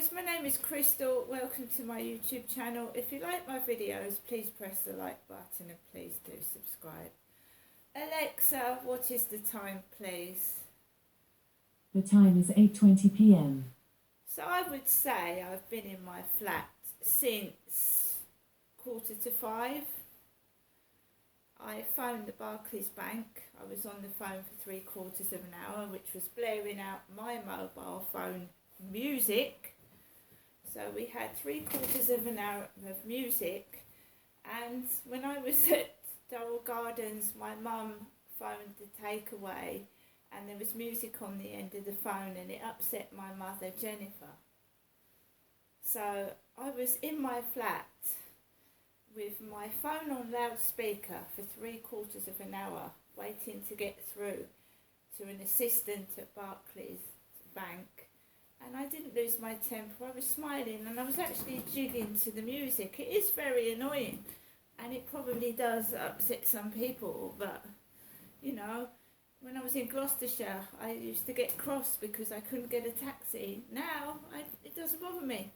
guys, my name is Crystal. Welcome to my YouTube channel. If you like my videos, please press the like button and please do subscribe. Alexa, what is the time, please? The time is 8:20 p.m. So I would say I've been in my flat since 4:45. I phoned the Barclays Bank. I was on the phone for 3/4 of an hour, which was blaring out my mobile phone music. So we had 3/4 of an hour of music, and when I was at Durrell Gardens, my mum phoned the takeaway and there was music on the end of the phone and it upset my mother, Jennifer. So I was in my flat with my phone on loudspeaker for 3/4 of an hour, waiting to get through to an assistant at Barclays Bank. And I didn't lose my temper. I was smiling and I was actually jigging to the music. It is very annoying and it probably does upset some people, but you know, when I was in Gloucestershire, I used to get cross because I couldn't get a taxi. Now, it doesn't bother me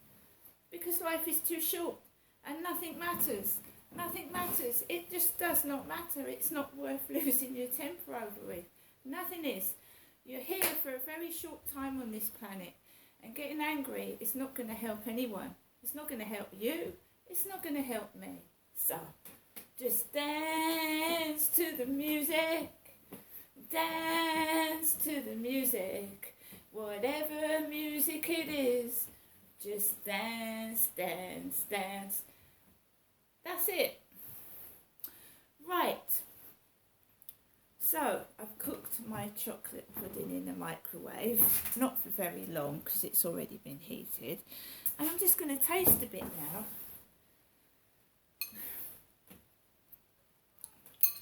because life is too short and nothing matters. Nothing matters. It just does not matter. It's not worth losing your temper over it. Nothing is. You're here for a very short time on this planet, and getting angry is not going to help anyone. It's not going to help you. It's not going to help me. So, just dance to the music. Dance to the music. Whatever music it is, just dance, dance, dance. That's it. Right. So, I've cooked my chocolate pudding in the microwave. Not for very long because it's already been heated. And I'm just going to taste a bit now.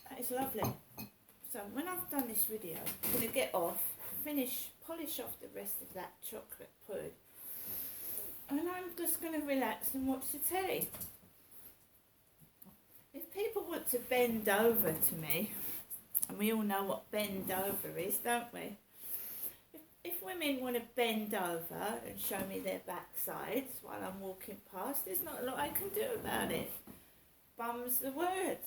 That is lovely. So when I've done this video, I'm going to get off, polish off the rest of that chocolate pud. And I'm just going to relax and watch the telly. If people want to bend over to me, and we all know what bend over is, don't we? If women want to bend over and show me their backsides while I'm walking past, there's not a lot I can do about it. Bum's the word.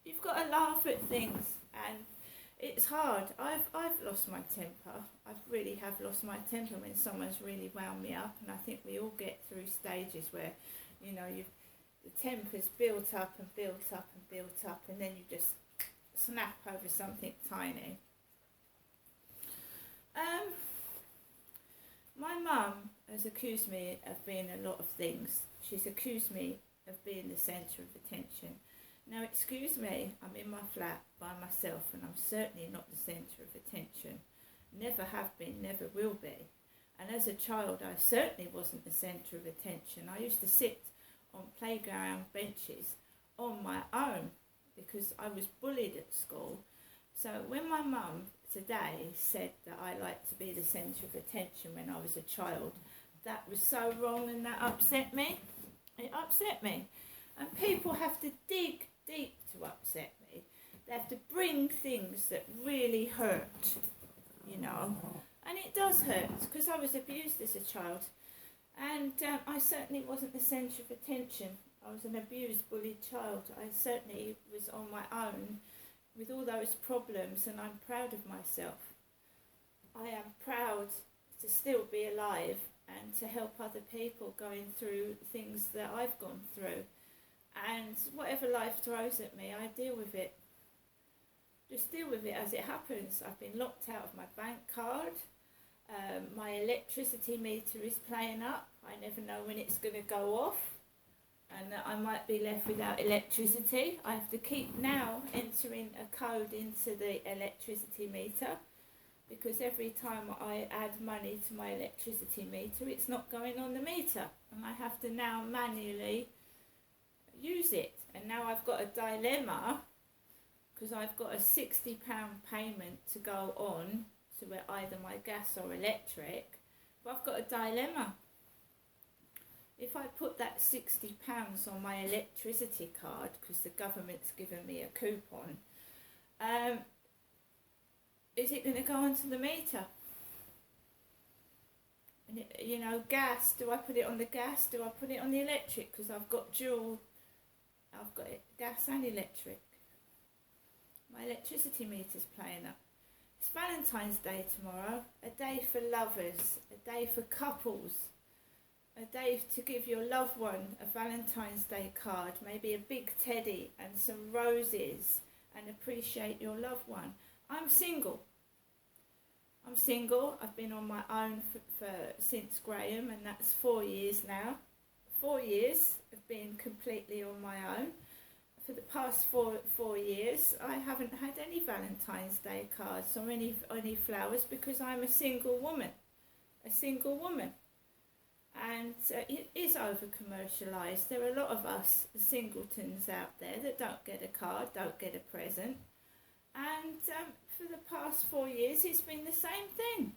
You've got to laugh at things, and it's hard. I've lost my temper. I really have lost my temper when someone's really wound me up, and I think we all get through stages where, you know, the temper's built up and built up and built up, and then you just snap over something tiny. My mum has accused me of being a lot of things. She's accused me of being the centre of attention. Now, excuse me, I'm in my flat by myself and I'm certainly not the centre of attention. Never have been, never will be. And as a child, I certainly wasn't the centre of attention. I used to sit on playground benches on my own because I was bullied at school. So when my mum today said that I liked to be the centre of attention when I was a child, that was so wrong and that upset me. It upset me. And people have to dig deep to upset me. They have to bring things that really hurt, you know. And it does hurt because I was abused as a child. And I certainly wasn't the centre of attention. I was an abused, bullied child. I certainly was on my own with all those problems, and I'm proud of myself. I am proud to still be alive and to help other people going through things that I've gone through. And whatever life throws at me, I deal with it. Just deal with it as it happens. I've been locked out of my bank card. My electricity meter is playing up. I never know when it's going to go off. And I might be left without electricity. I have to keep now entering a code into the electricity meter, because every time I add money to my electricity meter, it's not going on the meter. And I have to now manually use it. And now I've got a dilemma because I've got a £60 payment to go on to either my gas or electric, but I've got a dilemma. If I put that £60 on my electricity card, because the government's given me a coupon, is it going to go onto the meter? And you know, gas. Do I put it on the gas? Do I put it on the electric? Because I've got gas and electric. My electricity meter's playing up. It's Valentine's Day tomorrow, a day for lovers, a day for couples, a day to give your loved one a Valentine's Day card, maybe a big teddy and some roses, and appreciate your loved one. I'm single. I've been on my own since Graham, and that's 4 years now. 4 years of being completely on my own. For the past four years, I haven't had any Valentine's Day cards or any flowers because I'm a single woman. And it is over-commercialised. There are a lot of us singletons out there that don't get a card, don't get a present. And for the past 4 years, it's been the same thing.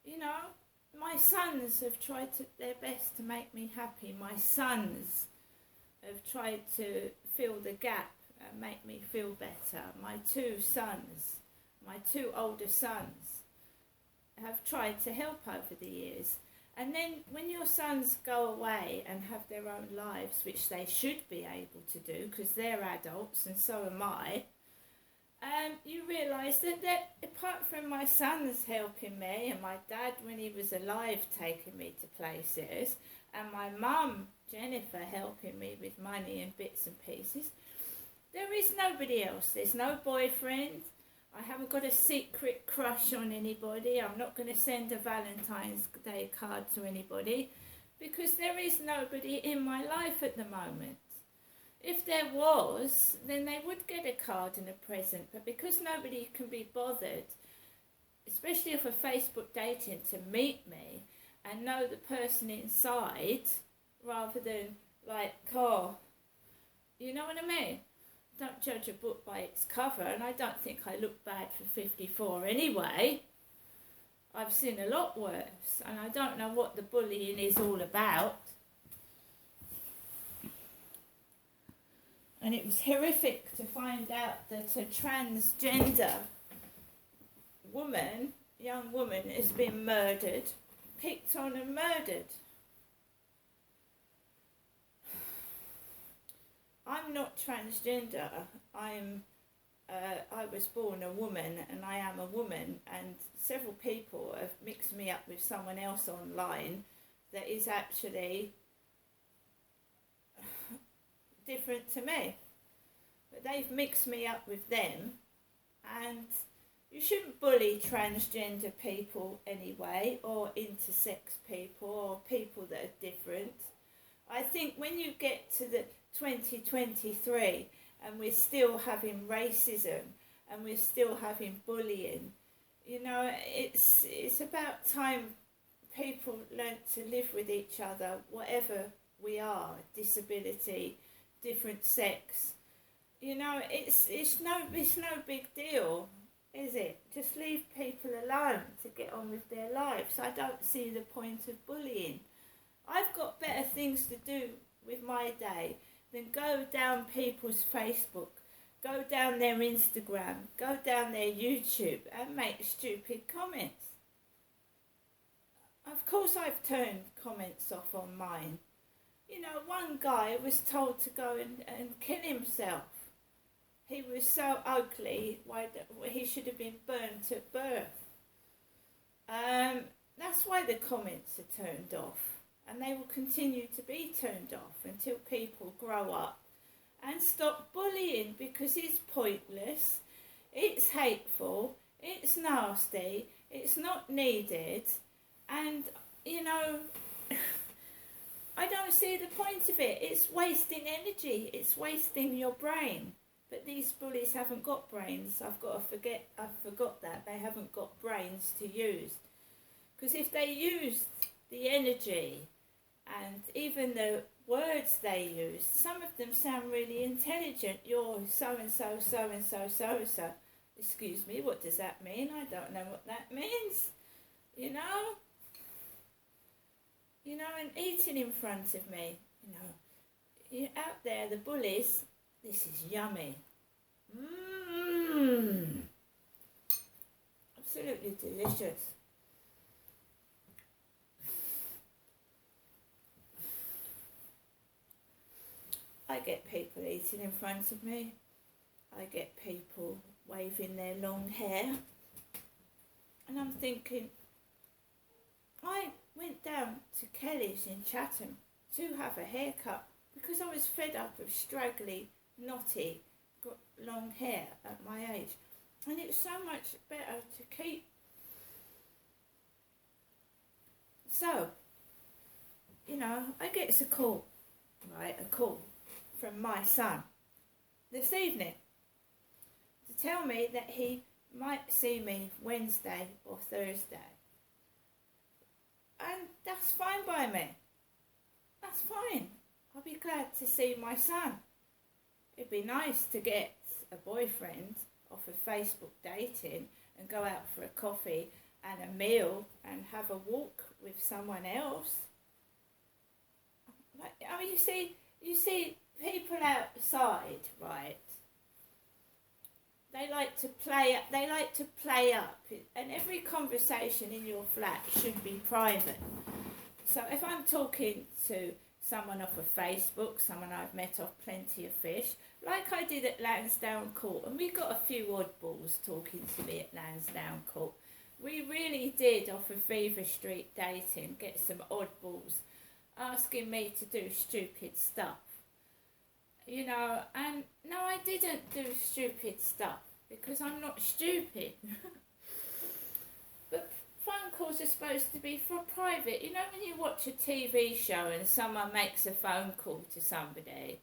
You know, my sons have tried their best to make me happy. My sons have tried to fill the gap and make me feel better. My two older sons, have tried to help over the years. And then when your sons go away and have their own lives, which they should be able to do because they're adults and so am I, you realise that apart from my sons helping me and my dad when he was alive taking me to places and my mum Jennifer helping me with money and bits and pieces, there is nobody else. There's no boyfriend. I haven't got a secret crush on anybody. I'm not going to send a Valentine's Day card to anybody because there is nobody in my life at the moment. If there was, then they would get a card and a present, but because nobody can be bothered, especially for Facebook dating, to meet me and know the person inside rather than like, oh, you know what I mean? Don't judge a book by its cover, and I don't think I look bad for 54 anyway. I've seen a lot worse, and I don't know what the bullying is all about. And it was horrific to find out that a transgender young woman, has been murdered, picked on and murdered. I'm not transgender. I was born a woman and I am a woman, and several people have mixed me up with someone else online that is actually different to me. But they've mixed me up with them, and you shouldn't bully transgender people anyway, or intersex people, or people that are different. I think when you get to the 2023 and we're still having racism and we're still having bullying, you know, it's about time people learn to live with each other, whatever we are, disability, different sex. You know, it's no big deal, is it? Just leave people alone to get on with their lives. I don't see the point of bullying. I've got better things to do with my day than go down people's Facebook, go down their Instagram, go down their YouTube and make stupid comments. Of course I've turned comments off on mine. You know, one guy was told to go and kill himself. He was so ugly, he should have been burnt at birth. That's why the comments are turned off. And they will continue to be turned off until people grow up and stop bullying, because it's pointless, it's hateful, it's nasty, it's not needed, and, you know, I don't see the point of it. It's wasting energy, it's wasting your brain. But these bullies haven't got brains. I forgot that. They haven't got brains to use. Because if they used the energy and even the words they use, some of them sound really intelligent. You're so-and-so, so-and-so, so-and-so. Excuse me, what does that mean? I don't know what that means. You know, and eating in front of me. You're out there, the bullies, this is yummy. Absolutely delicious. get people eating in front of me. I get people waving their long hair. And I'm thinking, I went down to Kelly's in Chatham to have a haircut because I was fed up of straggly, knotty, got long hair at my age. And it's so much better to keep. So, you know, I get a call from my son this evening to tell me that he might see me Wednesday or Thursday. And that's fine by me. That's fine. I'll be glad to see my son. It'd be nice to get a boyfriend off of Facebook dating and go out for a coffee and a meal and have a walk with someone else. I mean, you see people outside, right? They like to play up, and every conversation in your flat should be private. So if I'm talking to someone off of Facebook, someone I've met off Plenty of Fish, like I did at Lansdowne Court, and we got a few oddballs talking to me at Lansdowne Court. We really did, off of Fever Street dating, get some oddballs asking me to do stupid stuff. You know, and no, I didn't do stupid stuff because I'm not stupid. But phone calls are supposed to be for private. You know, when you watch a TV show and someone makes a phone call to somebody,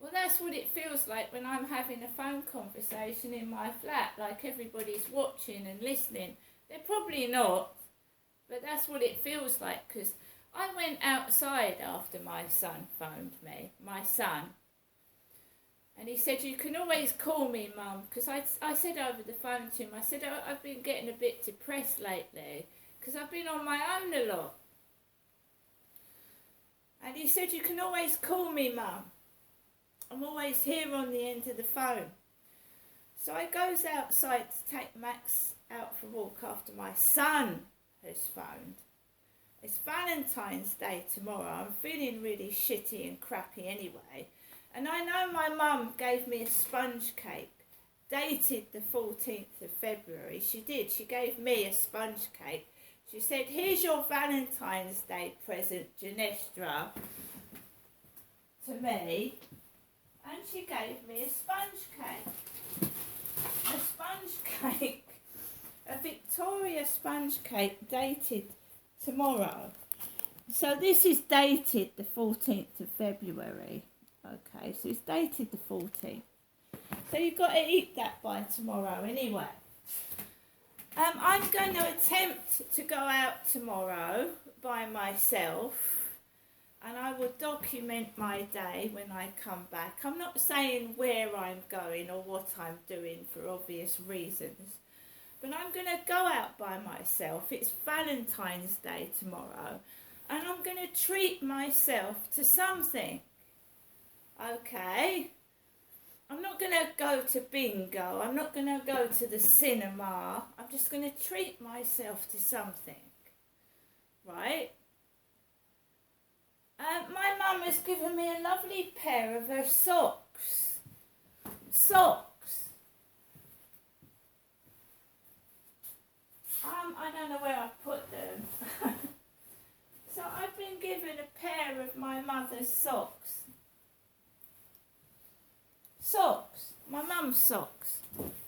well, that's what it feels like when I'm having a phone conversation in my flat, like everybody's watching and listening. They're probably not, but that's what it feels like, because I went outside after my son phoned me, my son, and he said, you can always call me, Mum, because I said over the phone to him, I said, oh, I've been getting a bit depressed lately, because I've been on my own a lot. And he said, you can always call me, Mum. I'm always here on the end of the phone. So I goes outside to take Max out for a walk after my son has phoned. It's Valentine's Day tomorrow. I'm feeling really shitty and crappy anyway. And I know my mum gave me a sponge cake dated the 14th of February. She did. She gave me a sponge cake. She said, here's your Valentine's Day present, Janestra, to me. And she gave me a sponge cake. A sponge cake. A Victoria sponge cake dated tomorrow. So this is dated the 14th of February. Okay, so it's dated the 14th. So you've got to eat that by tomorrow anyway. I'm going to attempt to go out tomorrow by myself, and I will document my day when I come back. I'm not saying where I'm going or what I'm doing for obvious reasons, but I'm going to go out by myself. It's Valentine's Day tomorrow, and I'm going to treat myself to something. Okay? I'm not going to go to bingo. I'm not going to go to the cinema. I'm just going to treat myself to something. Right? My mum has given me a lovely pair of her socks. Socks. I don't know where I put them. So I've been given a pair of my mother's socks. Socks. My mum's socks.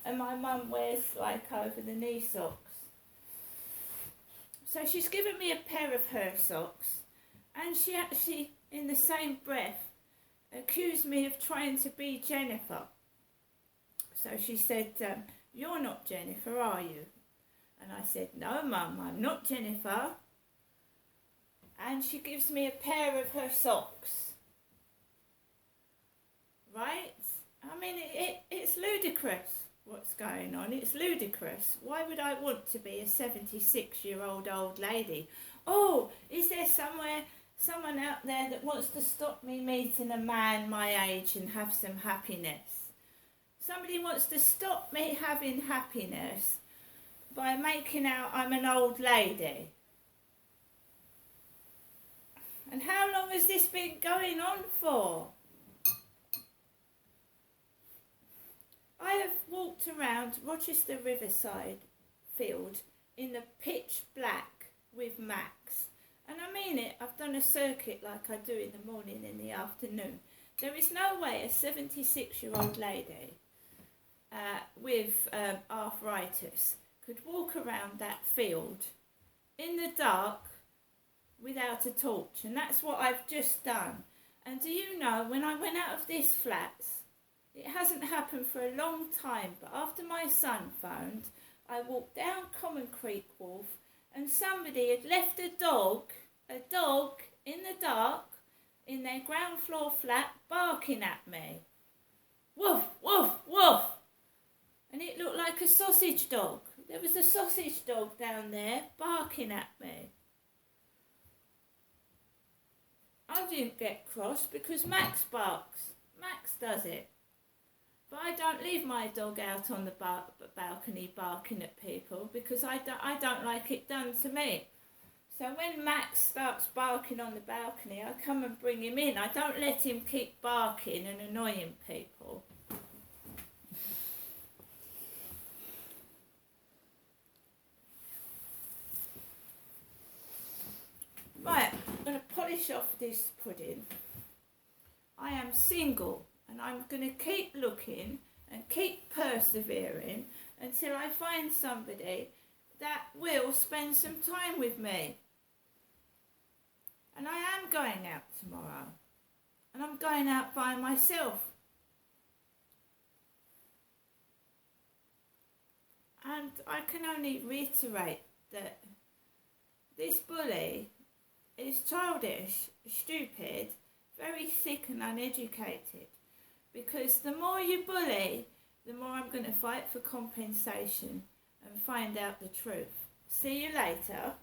And my mum wears like over the knee socks. So she's given me a pair of her socks. And she actually, in the same breath, accused me of trying to be Jennifer. So she said, you're not Jennifer, are you? And I said, no, Mum, I'm not Jennifer. And she gives me a pair of her socks. Right? I mean, it's ludicrous what's going on. It's ludicrous. Why would I want to be a 76-year-old old lady? Oh, is there someone out there that wants to stop me meeting a man my age and have some happiness? Somebody wants to stop me having happiness by making out I'm an old lady. And how long has this been going on for? I have walked around Rochester Riverside field in the pitch black with Max. And I mean it, I've done a circuit like I do in the morning and the afternoon. There is no way a 76-year-old lady with arthritis could walk around that field in the dark without a torch. And that's what I've just done. And do you know, when I went out of this flat, it hasn't happened for a long time, but after my son phoned, I walked down Common Creek Wharf and somebody had left a dog in the dark in their ground floor flat barking at me. Woof, woof, woof. And it looked like a sausage dog. There was a sausage dog down there barking at me. I didn't get cross because Max barks. Max does it. But I don't leave my dog out on the balcony barking at people because I don't like it done to me. So when Max starts barking on the balcony, I come and bring him in. I don't let him keep barking and annoying people. Right, I'm going to polish off this pudding. I am single and I'm going to keep looking and keep persevering until I find somebody that will spend some time with me. And I am going out tomorrow. And I'm going out by myself. And I can only reiterate that this bully is childish, stupid, very sick and uneducated. Because the more you bully, the more I'm going to fight for compensation and find out the truth. See you later.